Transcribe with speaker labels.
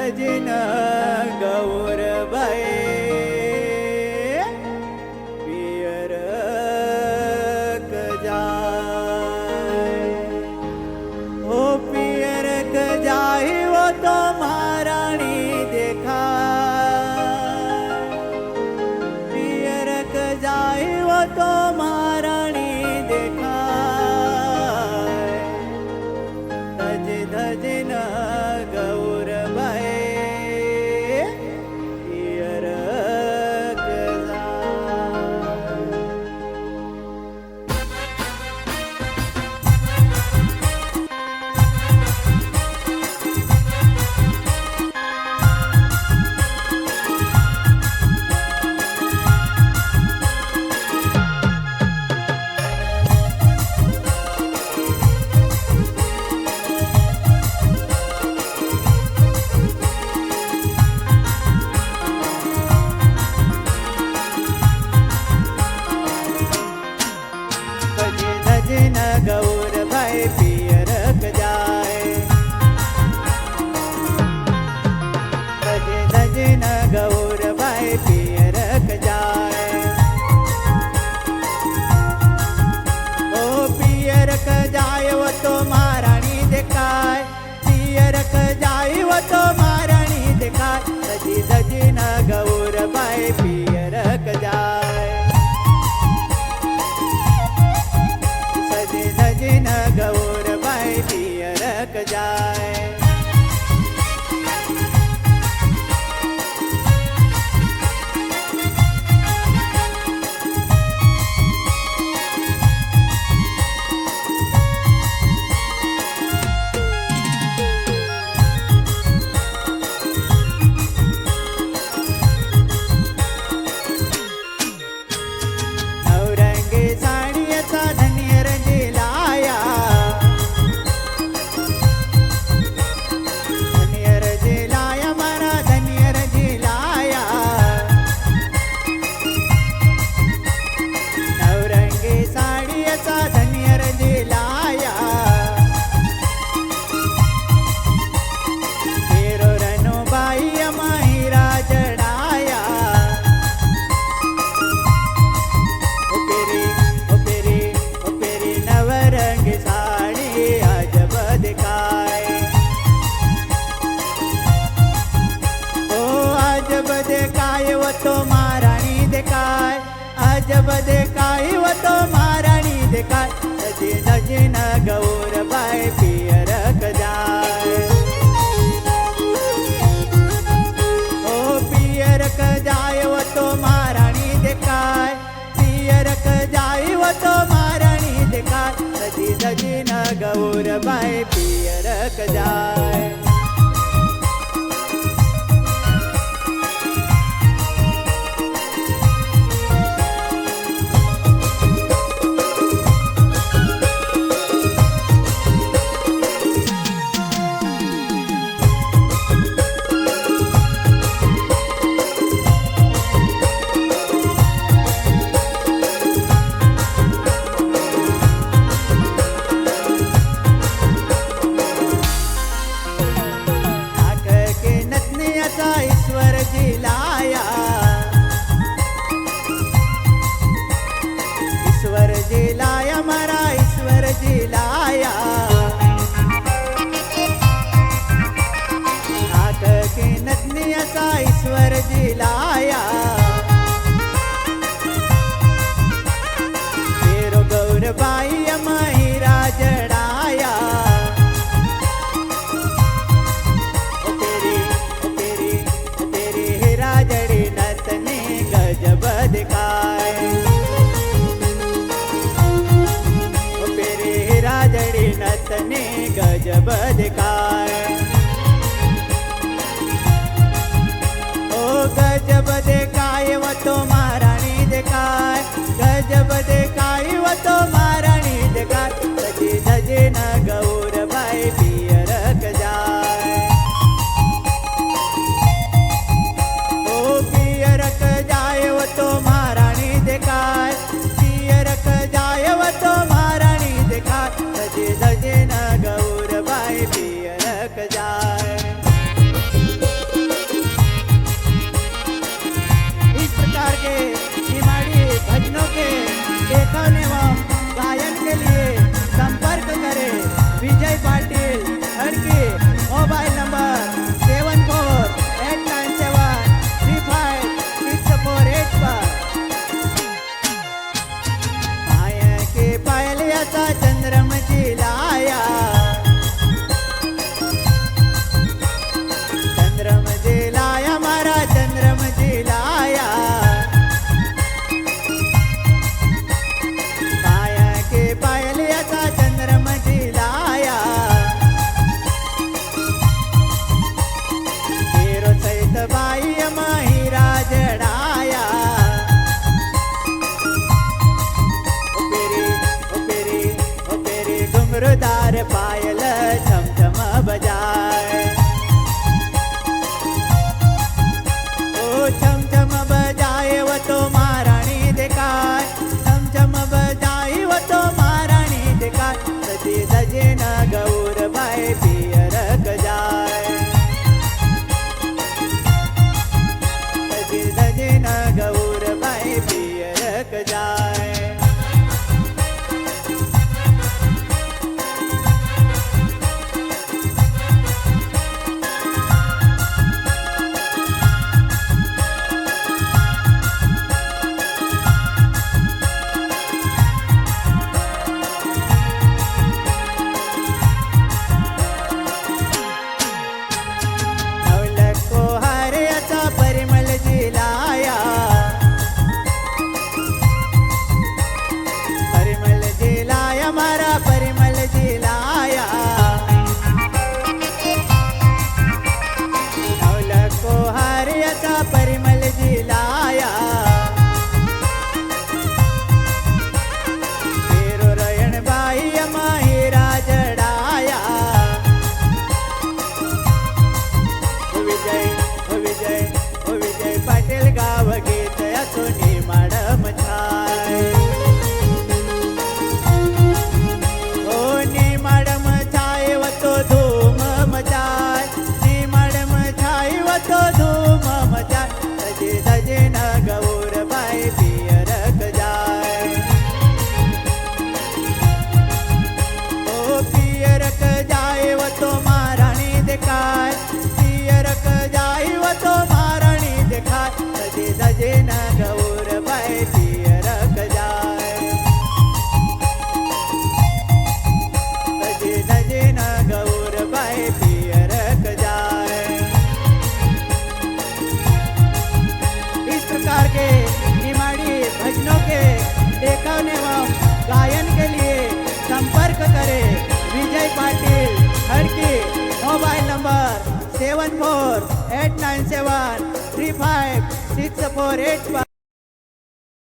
Speaker 1: धजिन गौरबाई पियर कजाय हो पियर कजाय वो तो महारानी देखा पियर कजाय वो तो महारानी देखा धज धजिन गौरबाई पियर धजिन गौरबाई पियर कजाय धजिन गौरबाई पियर कजाय ओ पियर कजाय वो तो महारानी देखाय पियर कजाय वो तो महारानी देखाय धजिन गौरबाई पियर कजाय धजिन गौरबाई पियर कजाय नवरंगी साडीचा धन्य रंजिलाया धन्य रंजिलाया मारा धन्य रंजिलाया नवरंगी साडीचा धन्य रंजिलाया तेरो रनो बाई माहिरा जड़ाया पेरी नवरंग साड़ी अजब दिखाए ओ अजब दिखाए वो तो महारानी दिखाए अजब दिखाए वो तो महारानी दिखाए धजिन गौरबाई पियर कजाय ओ पियर कजाय वो तो महारानी दिखाए पियर कजाय वो तो महारानी दिखाए धजिन गौरबाई पियर कजाय असा चंद्रमची लाया चंद्रमची लाया मारा चंद्रमची लाया पाया के पायल असा चंद्रमची लाया तेरो सहित बाई महिरा जड़ाया घुंघरूदार पायल छम छम बजाए ओ छम छम बजाए वो तो महारानी दिखाए छम छम बजाए वो तो महारानी दिखाए सजी सजे न गौर भाई पियर जाए सजी सजे न गौर भाई पियर जाए परिमल जिलाया तेरो रयण बाई महिरा जड़ाया विजय विजय विजय पाटील गाव गीत असोनी मॅडम छाय ओ नी मॅडम छाय व तो धूम मचाय नी मॅडम छाय व तो धूम मचाय सजे सजे न गौर बाई पियर जाय ओ पियर जाए वो तो महारानी दिखाए पियर जाए वो तो महारानी दिखाए सजे सजे न गौर बाई पियर जाए सजे सजे न गौर बाई पियर जाए। इस प्रकार के निमाड़ी भजनों के देखने एवं गायन के लिए संपर्क करें विजय पाटिल हड़की मोबाइल नंबर 7489735648।